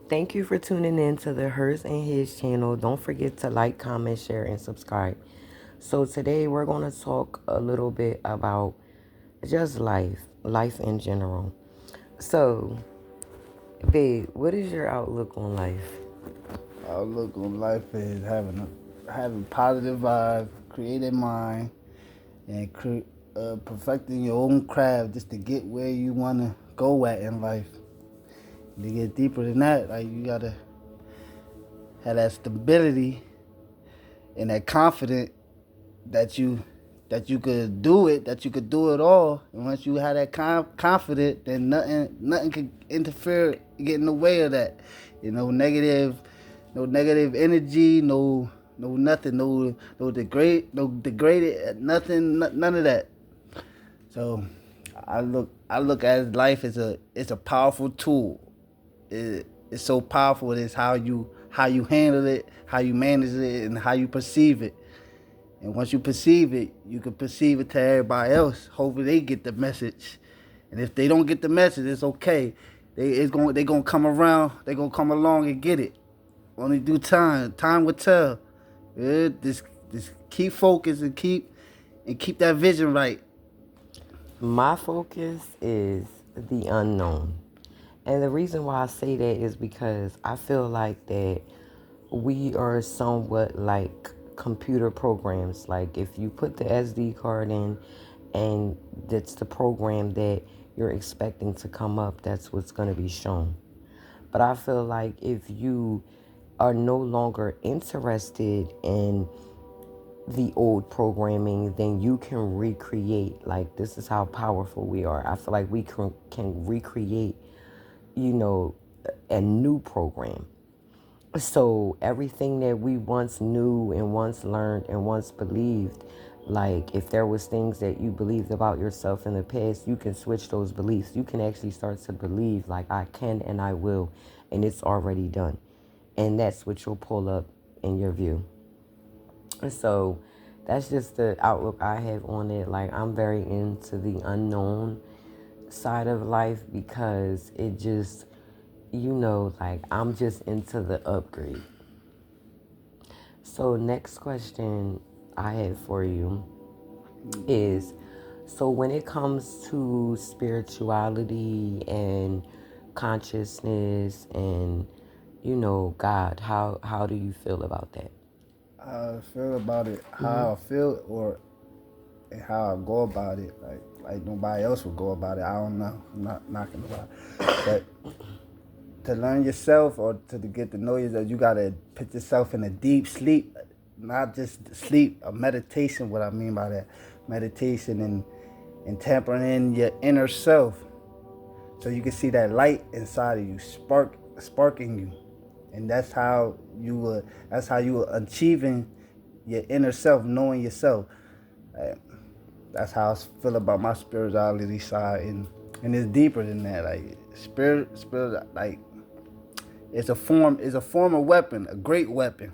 Thank you for tuning in to the Hers and His channel. Don't forget to like, comment, share, and subscribe. So today we're going to talk a little bit about just life in general. So, babe, what is your outlook on life? Outlook on life is having positive vibe, creative mind, and perfecting your own craft just to get where you want to go at in life. And to get deeper than that, like you gotta have that stability and that confidence that you could do it, that you could do it all. And once you have that confidence, then nothing can interfere, get in the way of that. You know, no negative energy, no nothing, no degraded, nothing, none of that. So I look at life as it's a powerful tool. It's so powerful. It's how you handle it, how you manage it, and how you perceive it. And once you perceive it, you can perceive it to everybody else. Hopefully they get the message. And if they don't get the message, it's okay. They gonna come around. They gonna come along and get it. Only due time. Time will tell. Just keep focused and keep that vision right. My focus is the unknown. And the reason why I say that is because I feel like that we are somewhat like computer programs. Like if you put the SD card in and that's the program that you're expecting to come up, that's what's going to be shown. But I feel like if you are no longer interested in the old programming, then you can recreate. Like, this is how powerful we are. I feel like we can recreate, you know, a new program. So everything that we once knew and once learned and once believed, like if there was things that you believed about yourself in the past, you can switch those beliefs. You can actually start to believe like I can and I will, and it's already done. And that's what you'll pull up in your view. So that's just the outlook I have on it. Like I'm very into the unknown side of life because it just, like I'm just into the upgrade. So next question I have for you is, so when it comes to spirituality and consciousness and God, how do you feel about that? How I feel about it, Mm-hmm. how I feel, or and how I go about it, like nobody else would go about it. I don't know. I'm not knocking nobody, but to learn yourself or to get to know yourself, you gotta put yourself in a deep sleep, not just sleep, a meditation. What I mean by that, meditation and tampering in your inner self, so you can see that light inside of you, sparking you, and that's how you were achieving your inner self, knowing yourself. Uh, that's how I feel about my spirituality side, and it's deeper than that. Like spirit, like it's a form of weapon, a great weapon.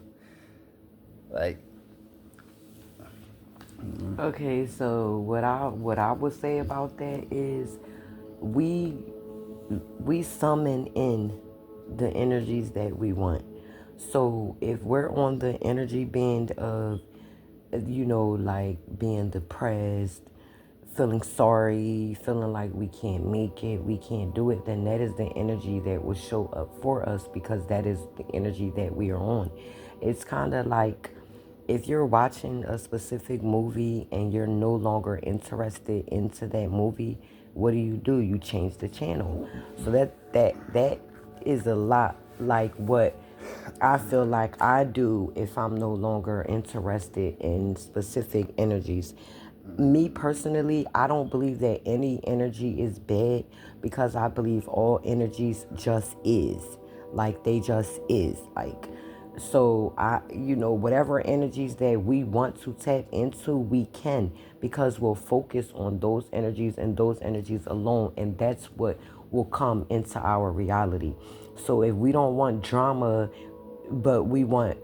Like Okay, so what I would say about that is we we summon in the energies that we want. So if we're on the energy band of like being depressed, feeling sorry, feeling like we can't make it, we can't do it, then that is the energy that will show up for us because that is the energy that we are on. It's kind of like if you're watching a specific movie and you're no longer interested into that movie, what do? You change the channel. So that is a lot like what I feel like I do if I'm no longer interested in specific energies. Me personally, I don't believe that any energy is bad because I believe all energies just is. Like they just is. Like so whatever energies that we want to tap into, we can because we'll focus on those energies and those energies alone, and that's what will come into our reality. So if we don't want drama, but we want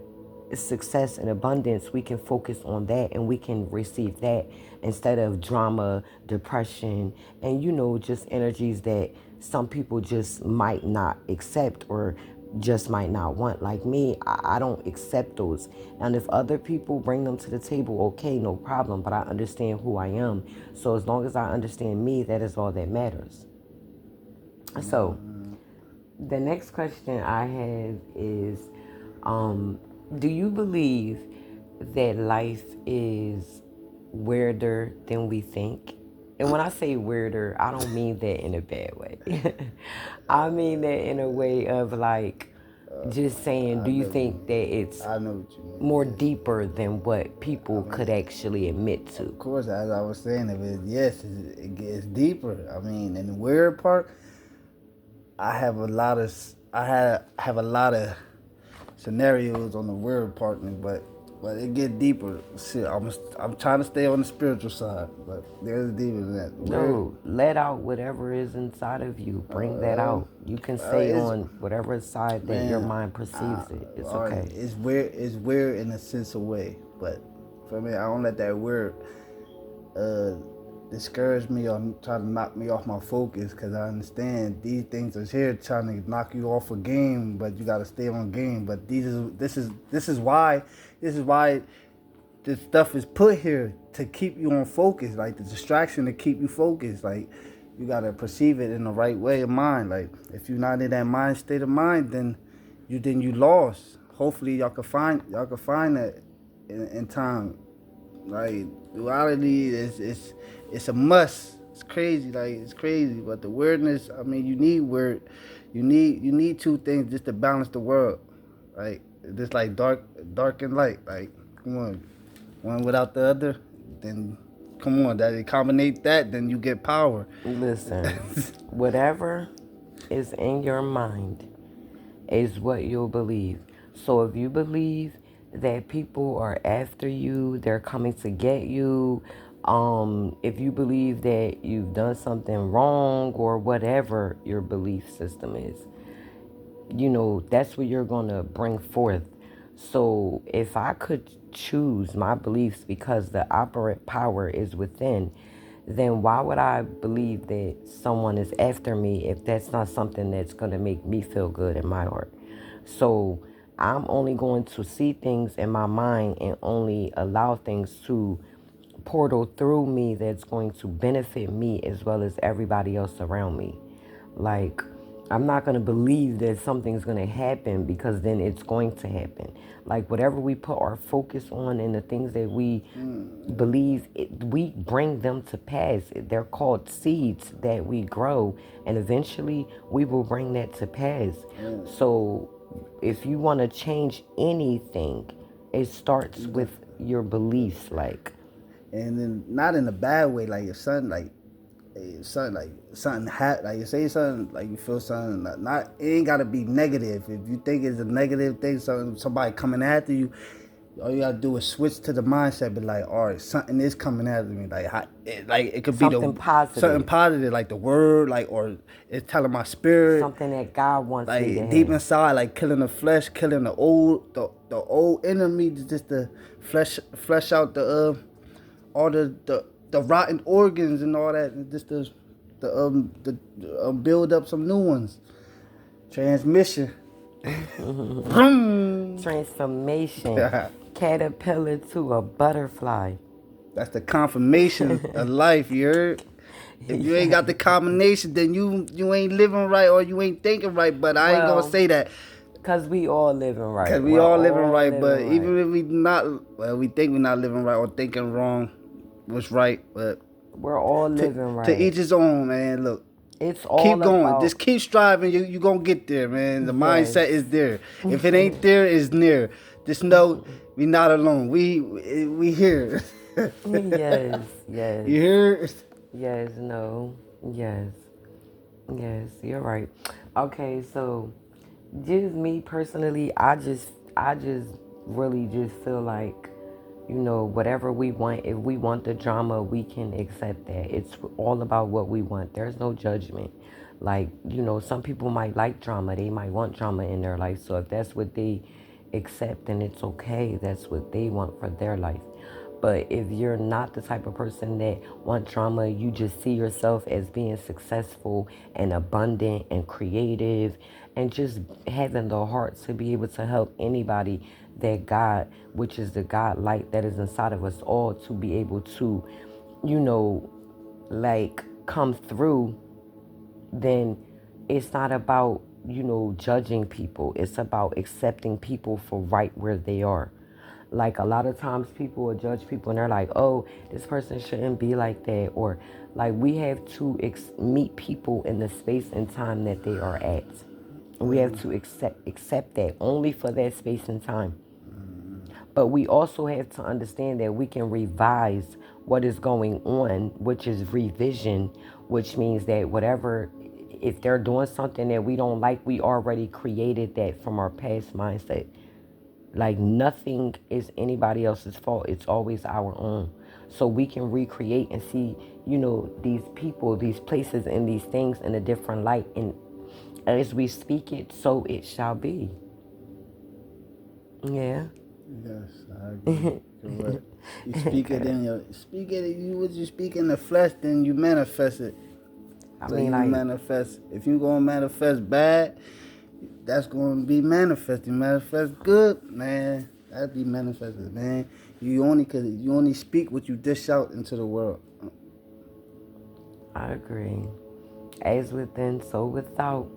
success and abundance, we can focus on that and we can receive that instead of drama, depression, and just energies that some people just might not accept or just might not want. Like me, I don't accept those. And if other people bring them to the table, okay, no problem. But I understand who I am. So as long as I understand me, that is all that matters. So the next question I have is, do you believe that life is weirder than we think? And when I say weirder, I don't mean that in a bad way. I mean that in a way of like just saying, I do you know what you think mean. that it's I know what you mean. more deeper than what I people could mean, actually admit of to? course, as I was saying, if it, yes, it gets deeper. I mean, in the weird part, I have a lot of have a lot of scenarios on the weird part, but it get deeper. Shit, I'm trying to stay on the spiritual side, but there's deeper than that. Weird. No, let out whatever is inside of you. Bring that out. You can say It's on whatever side that your man. mind perceives it. It's All right, okay. it's weird. It's weird in a sense of way, but for me, I don't let that weird uh, discourage me or try to knock me off my focus because I understand these things are here trying to knock you off a game, but you got to stay on game. But this is why this stuff is put here to keep you on focus, like the distraction to keep you focused. Like you got to perceive it in the right way of mind. Like if you're not in that mind state of mind, then you lost. Hopefully y'all can find that in time. Like duality is it's a must. It's crazy, like it's crazy. But the weirdness, I mean, you need word, you need two things just to balance the world. Like just like dark and light. Like come on, one without the other, then come on, that you combinate that, then you get power. Listen, whatever is in your mind is what you'll believe. So if you believe that people are after you, they're coming to get you, if you believe that you've done something wrong or whatever your belief system is, that's what you're going to bring forth. So if I could choose my beliefs because the operant power is within, then why would I believe that someone is after me if that's not something that's going to make me feel good in my heart? So I'm only going to see things in my mind and only allow things to portal through me that's going to benefit me as well as everybody else around me. Like, I'm not going to believe that something's going to happen because then it's going to happen. Like, whatever we put our focus on and the things that we believe, we bring them to pass. They're called seeds that we grow, and eventually we will bring that to pass. So, if you want to change anything, it starts with your beliefs. Like, And then not in a bad way, like if something like you say something like you feel something not it ain't gotta be negative. If you think it's a negative thing, somebody coming after you, all you gotta do is switch to the mindset, be like, all right, something is coming after me. Like it could be something the something positive, positive, like the word, like or it's telling my spirit, something that God wants me to like deep have. inside, like killing the flesh, killing the old enemy, just to flesh out all the rotten organs and all that, and just the build up some new ones. Transmission. Transformation. Caterpillar to a butterfly. That's the confirmation of life. You heard? If you ain't got the combination, then you ain't living right or you ain't thinking right. But I ain't gonna Well, say that. because we all living right. Cause we We're all living all right, living but right. even if we not, well, we think we're not living right or thinking wrong, what's right. But We're all living to right. each his own, man. Look, It's all keep going. about, Just keep striving. You gonna get there, man. The yes. mindset is there. If it ain't there, it's near. Just know we not alone. We here. Yes, yes, You hear? yes, no, yes, yes, you're right. Okay, so just me personally, I just really just feel like, whatever we want, if we want the drama, we can accept that. It's all about what we want. There's no judgment. Like, some people might like drama. They might want drama in their life. So if that's what they accept, then it's okay. That's what they want for their life. But if you're not the type of person that want drama, you just see yourself as being successful and abundant and creative and just having the heart to be able to help anybody, that God, which is the God light that is inside of us all, to be able to, you know, like come through, then it's not about, judging people. It's about accepting people for right where they are. Like a lot of times people will judge people and they're like, oh, this person shouldn't be like that. Or like we have to meet people in the space and time that they are at. We have to accept that only for that space and time. But we also have to understand that we can revise what is going on, which is revision, which means that whatever, if they're doing something that we don't like, we already created that from our past mindset. Like nothing is anybody else's fault. It's always our own. So we can recreate and see, these people, these places, and these things in a different light. And as we speak it, so it shall be. Yeah. Yes, I agree. Correct. You speak it in your you what you speak in the flesh, then you manifest it. I So mean, you like, manifest. If you gonna manifest bad, that's gonna be manifest. You manifest good, man. That be manifested, man. You only speak what you dish out into the world. I agree. As within, so without.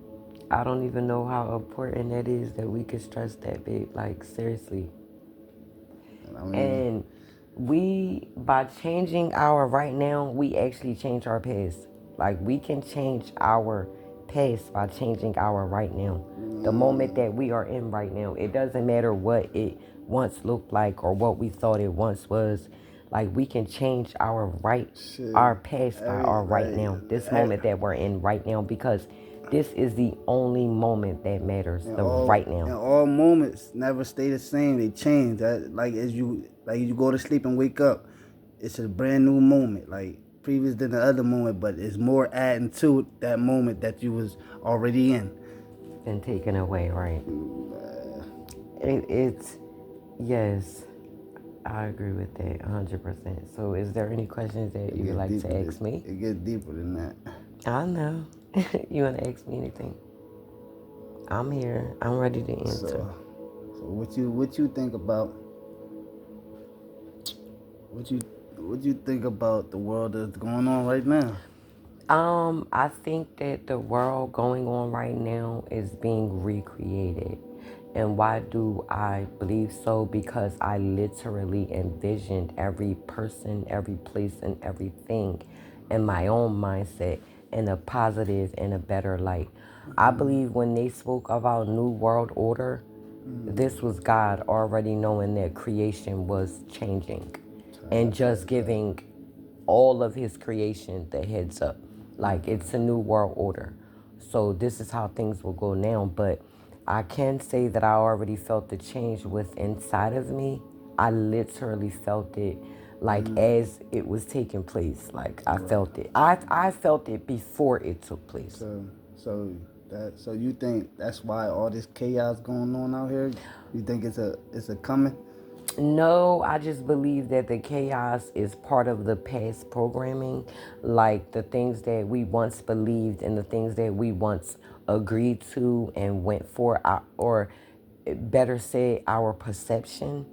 I don't even know how important that is that we could stress that big. Like, seriously. I mean, And we, by changing our right now, we actually change our past. Like, we can change our past by changing our right now. The moment that we are in right now. It doesn't matter what it once looked like or what we thought it once was. Like, we can change our shit. our past by our right now. This moment that we're in right now, because this is the only moment that matters. The right And now. all moments never stay the same. They change. That as you go to sleep and wake up, it's a brand new moment. Like previous than the other moment, but it's more adding to that moment that you was already in. Been taken away, right? It's yes, I agree with that 100%. So, is there any questions that you would like to ask me? It gets deeper than that. I know. You want to ask me anything? I'm here. I'm ready to answer. So what you think about what you think about the world that's going on right now? I think that the world going on right now is being recreated. And why do I believe so? Because I literally envisioned every person, every place, and everything in my own mindset in a positive and a better light. I believe when they spoke about New World Order, this was God already knowing that creation was changing and just giving all of his creation the heads up. Like, it's a new world order. So this is how things will go now. But I can say that I already felt the change with inside of me. I literally felt it like as it was taking place. Like I felt it. I felt it before it took place. So you think that's why all this chaos going on out here? You think it's a coming? No, I just believe that the chaos is part of the past programming, like the things that we once believed and the things that we once agreed to and went for, or better said, our perception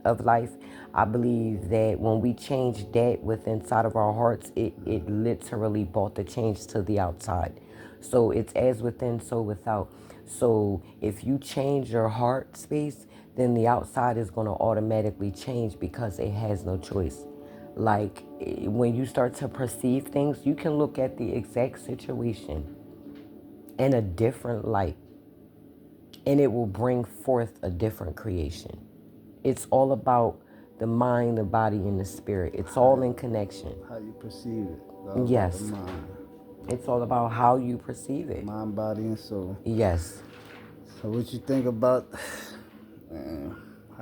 of life. I believe that when we change that within inside of our hearts, it literally brought the change to the outside. So it's as within, so without. So if you change your heart space, then the outside is going to automatically change because it has no choice. Like when you start to perceive things, you can look at the exact situation in a different light and it will bring forth a different creation. It's all about the mind, the body, and the spirit. It's all in connection. How you perceive it? Yes. The mind. It's all about how you perceive it. Mind, body, and soul. Yes. So what you think about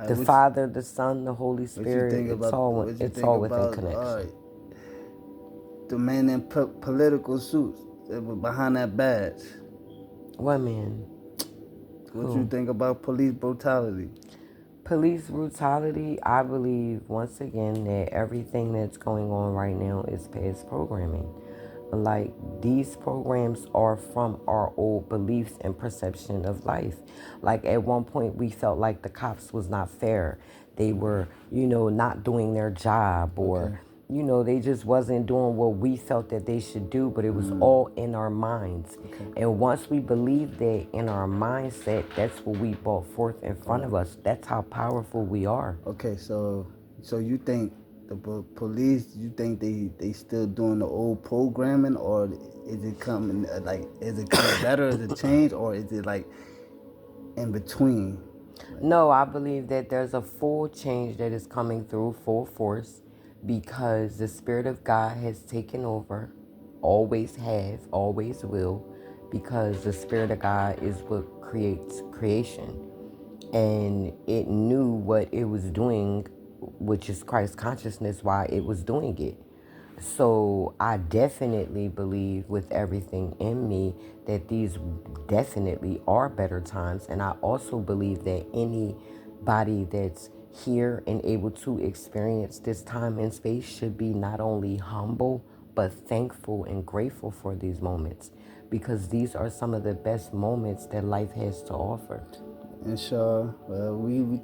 the Father, the Son, the Holy Spirit? It's all within connection. All right, the man in political suits that were behind that badge. What man? What you think about police brutality? Police brutality, I believe once again that everything that's going on right now is past programming. Like, these programs are from our old beliefs and perception of life. Like, at one point we felt like the cops was not fair. They were, not doing their job, or Okay. they just wasn't doing what we felt that they should do, but it was all in our minds. Okay. And once we believe that in our mindset, that's what we brought forth in front of us. That's how powerful we are. Okay. So you think the police? You think they still doing the old programming, or is it coming like is it coming better? Is it change, or is it like in between? No, I believe that there's a full change that is coming through full force, because the Spirit of God has taken over, always have, always will, because the Spirit of God is what creates creation. And it knew what it was doing, which is Christ consciousness, why it was doing it. So I definitely believe with everything in me that these definitely are better times. And I also believe that anybody that's here and able to experience this time and space should be not only humble, but thankful and grateful for these moments, because these are some of the best moments that life has to offer. And so, we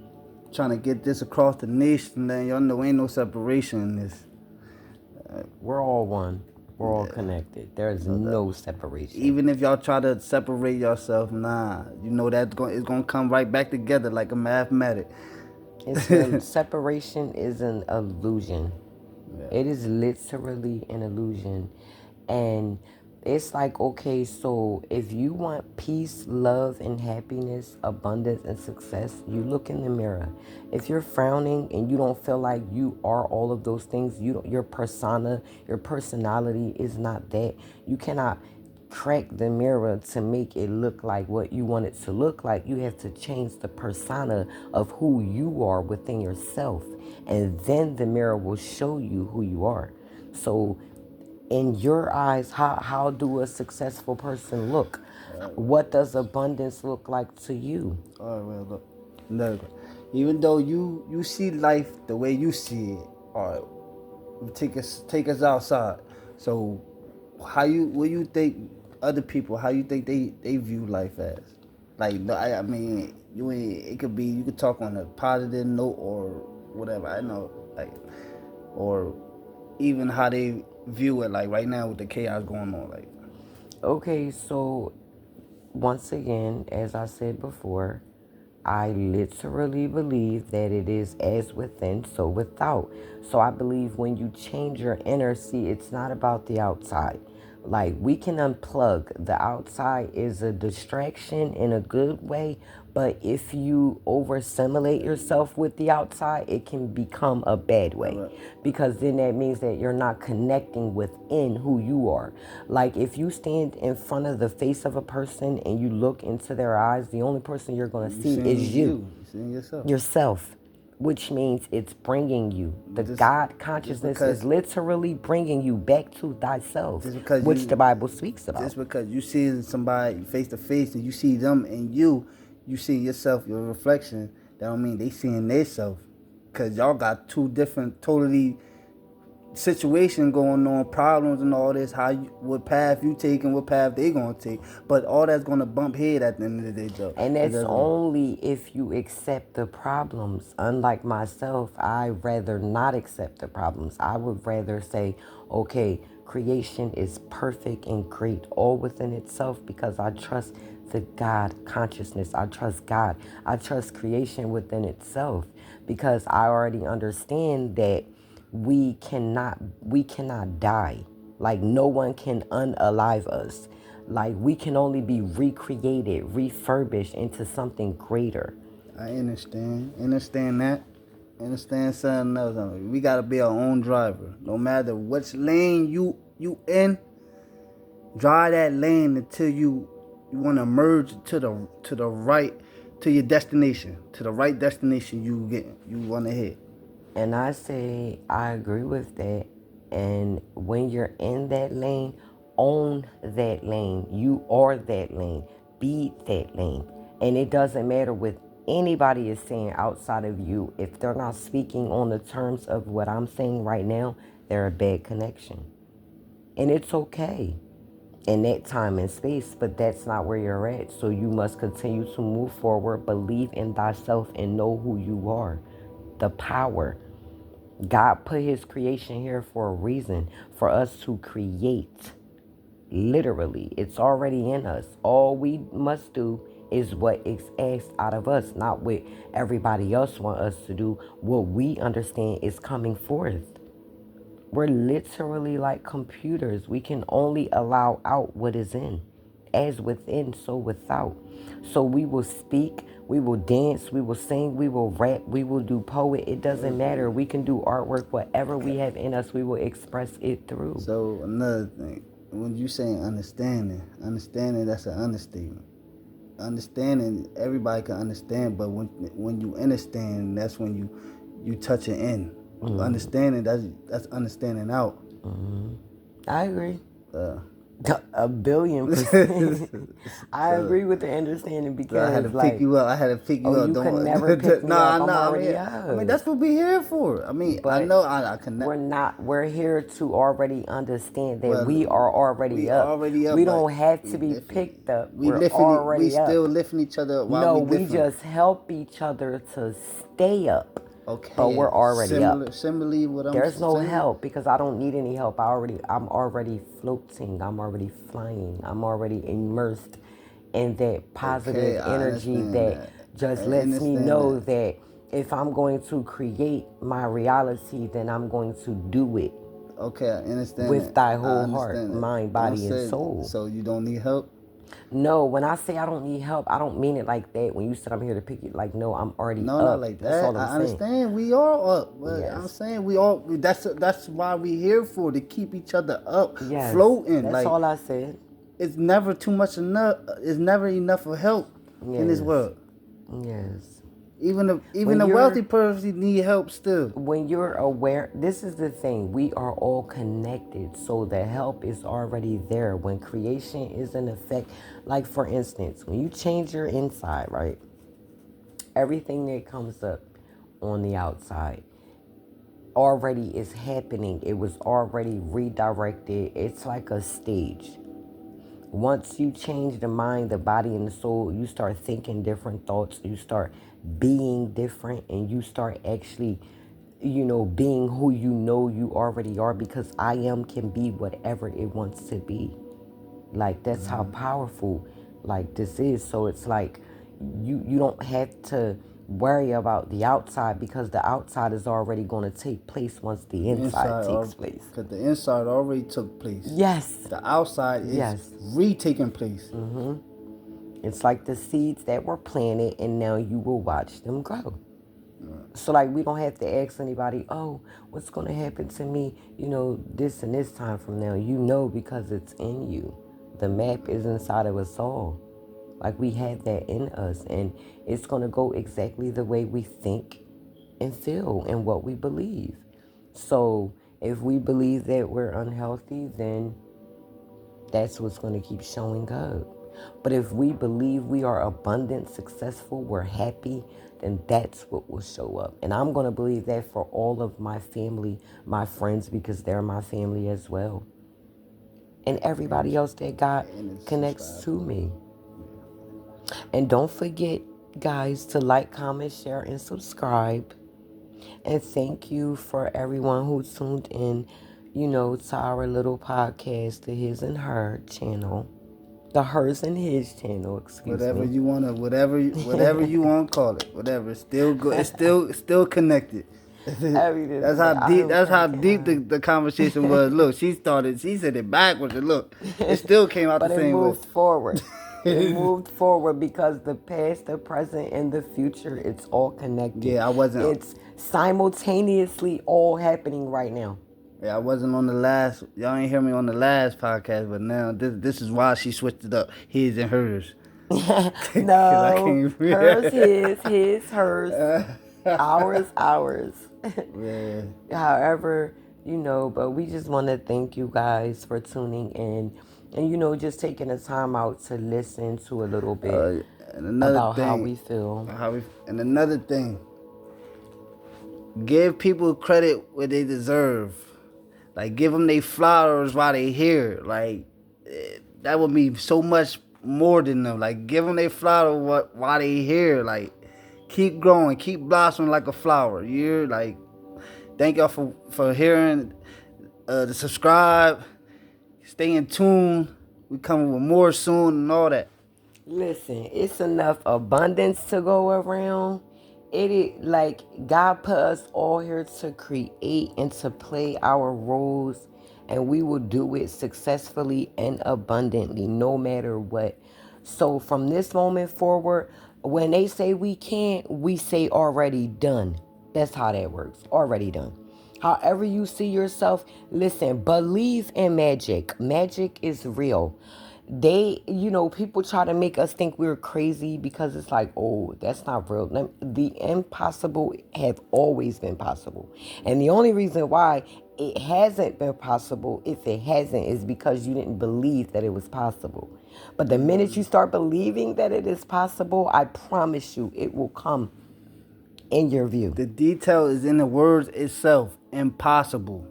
trying to get this across the nation. Then y'all know ain't no separation in this. We're all one. We're all Yeah. connected. There's no separation. Even if y'all try to separate yourself, nah, you know it's gonna come right back together like a mathematic. Separation is an illusion. It is literally an illusion. And it's like, okay, so if you want peace, love, and happiness, abundance, and success, you look in the mirror. If you're frowning and you don't feel like you are all of those things, your persona, your personality is not that. You cannot crack the mirror to make it look like what you want it to look like. You have to change the persona of who you are within yourself, and then the mirror will show you who you are. So in your eyes, how do a successful person look? What does abundance look like to you? All right, well, look, no, even though you see life the way you see it, all right, take us outside. So, what you think other people? How you think they view life as? Like, no, I mean, you ain't. It could be you could talk on a positive note or whatever. I know, like, or even how they view it. Like right now with the chaos going on, like. Okay, so once again, as I said before, I literally believe that it is as within, so without. So I believe when you change your inner, see, it's not about the outside. Like, we can unplug. The outside is a distraction in a good way, but if you over assimilate yourself with the outside, it can become a bad way, Right. because then that means that you're not connecting within who you are. Like, if you stand in front of the face of a person and you look into their eyes, the only person you're going to see is you, You seeing yourself. yourself, which means it's bringing you. The Just- God consciousness because- is literally bringing you back to thyself, Just because which you- the Bible speaks about. Just because you see somebody face to face and you see them and you see yourself, your reflection, that don't mean they seeing themselves. Cause y'all got two different, totally situation going on, problems and all this. What path you take and what path they gonna take, but all that's gonna bump head at the end of the day, though. And that's only if you accept the problems. Unlike myself, I rather not accept the problems. I would rather say, okay, creation is perfect and great all within itself, because I trust the God consciousness. I trust God. I trust creation within itself, because I already understand that we cannot die. Like, no one can unalive us. Like, we can only be recreated, refurbished into something greater. I understand that. Understand something else. I mean, we gotta be our own driver. No matter which lane you in, drive that lane until you want to merge to the right, to your destination, to the right destination you want to hit. And I say I agree with that. And when you're in that lane, own that lane. You are that lane. Be that lane. And it doesn't matter with anybody is saying outside of you, if they're not speaking on the terms of what I'm saying right now, they're a bad connection. And it's okay in that time and space, but that's not where you're at. So you must continue to move forward, believe in thyself, and know who you are. The power. God put his creation here for a reason, for us to create. Literally, it's already in us. All we must do is what is asked out of us, not what everybody else want us to do. What we understand is coming forth. We're literally like computers. We can only allow out what is in. As within, so without. So we will speak, we will dance, we will sing, we will rap, we will do poet. It doesn't matter. We can do artwork. Whatever we have in us, we will express it through. So another thing, when you say understanding, that's an understatement. Understanding, everybody can understand, but when you understand, that's when you touch it in. Understanding, that's understanding out. I agree. Uh, 1,000,000,000%. I agree with the understanding because I had to pick you up. You can never pick me up. I'm already up. I mean, that's what we're here for. I mean, But I know I can. we're here to already understand that we are already up. We don't have to be picked up. We're already up. We still lifting each other up. No, we just help each other to stay up. Okay. But we're already up. Similarly, what I'm There's no saying? help because I don't need any help. I'm already floating. I'm already flying. I'm already immersed in that positive energy that just lets me know that if I'm going to create my reality, then I'm going to do it. Okay, I understand. With thy whole heart, mind, body, and soul. So you don't need help? No, when I say I don't need help, I don't mean it like that. When you said I'm here to pick it, like, no, I'm already up. No, not like that. That's all I I'm saying. understand. We all up. But Yes. I'm saying that's why we here for, to keep each other up, Yes. floating. That's like, all I said. It's never too much enough. It's never enough of help in this Yes. world. Yes. Even the wealthy person need help still. When you're aware, this is the thing, we are all connected, so the help is already there. When creation is in effect, like for instance, when you change your inside, right, everything that comes up on the outside already is happening. It was already redirected. It's like a stage. Once you change the mind, the body, and the soul, you start thinking different thoughts. You start being different, and you start actually, being who you already are, because I am can be whatever it wants to be. Like, that's how powerful, like, this is. So it's like, you don't have to worry about the outside, because the outside is already going to take place once the inside takes place. Because the inside already took place. Yes. The outside is retaking place. It's like the seeds that were planted, and now you will watch them grow. So, like, we don't have to ask anybody, oh, what's going to happen to me, this and this time from now. Because it's in you. The map is inside of us all. Like, we have that in us, and it's going to go exactly the way we think and feel and what we believe. So if we believe that we're unhealthy, then that's what's going to keep showing up. But if we believe we are abundant, successful, we're happy, then that's what will show up. And I'm going to believe that for all of my family, my friends, because they're my family as well. And everybody else that God connects to me. And don't forget, guys, to like, comment, share, and subscribe. And thank you for everyone who tuned in, to our little podcast, the His and Her channel. The Hers and His channel, whatever you wanna you wanna call it. Whatever. It's still good. It's still connected. That's how deep the conversation was. Look, she said it backwards, and look, it still came out the same way. But it moved forward. It moved forward because the past, the present, and the future, it's all connected. Yeah, It's simultaneously all happening right now. Yeah, I wasn't on the last. Y'all ain't hear me on the last podcast, but now this is why she switched it up. His and hers. No, hers, his, hers, ours. Yeah. However, but we just want to thank you guys for tuning in and, just taking the time out to listen to a little bit And another about how thing, we feel. and another thing, give people credit where they deserve. Like, give them their flowers while they here. Like, that would mean so much more than them. Like, give them their flower while they here. Like, keep growing, keep blossoming like a flower. You're like, thank y'all for hearing, to subscribe, stay in tune. We coming with more soon and all that. Listen, it's enough abundance to go around. It is like God put us all here to create and to play our roles, and we will do it successfully and abundantly, no matter what. So from this moment forward, when they say we can't, we say already done. That's how that works. Already done. However you see yourself, listen, believe in magic. Magic is real. People try to make us think we're crazy because it's like, oh, that's not real. The impossible have always been possible. And the only reason why it hasn't been possible, if it hasn't, is because you didn't believe that it was possible. But the minute you start believing that it is possible, I promise you it will come in your view. The detail is in the word itself, impossible.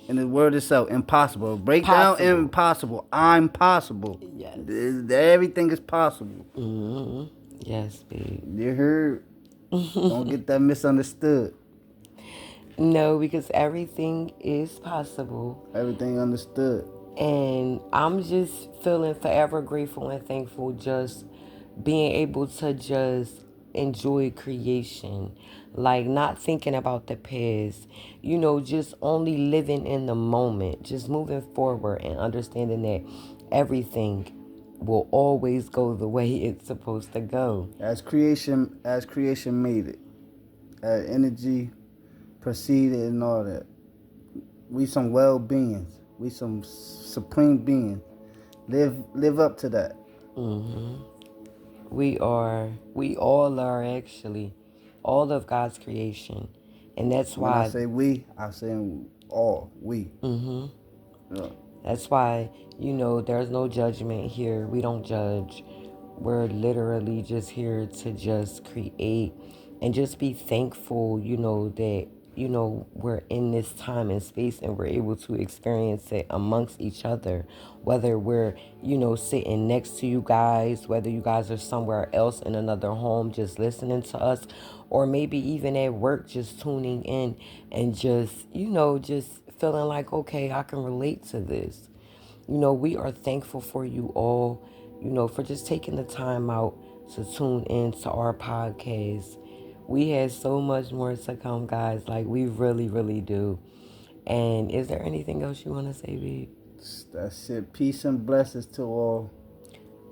In the word itself, impossible. Break down impossible. I'm possible. Yes. Everything is possible. Mm-hmm. Yes, babe. You heard? Don't get that misunderstood. No, because everything is possible. Everything understood. And I'm just feeling forever grateful and thankful just being able to just enjoy creation. Like not thinking about the past. Just only living in the moment. Just moving forward and understanding that everything will always go the way it's supposed to go. As creation made it. Energy proceeded and all that. We some well beings. We some supreme beings. Live up to that. Mm-hmm. We all are actually all of God's creation. And that's why. When I say we, I say all. We. Mm-hmm. Yeah. That's why, there's no judgment here. We don't judge. We're literally just here to just create and just be thankful, that, we're in this time and space and we're able to experience it amongst each other. Whether we're, sitting next to you guys, whether you guys are somewhere else in another home just listening to us, or maybe even at work just tuning in and just, just feeling like, okay, I can relate to this. We are thankful for you all, for just taking the time out to tune in to our podcast. We have so much more to come, guys. Like, we really, really do. And is there anything else you want to say, babe? That's it. Peace and blessings to all.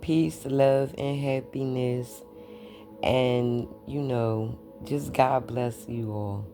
Peace, love, and happiness. And, just God bless you all.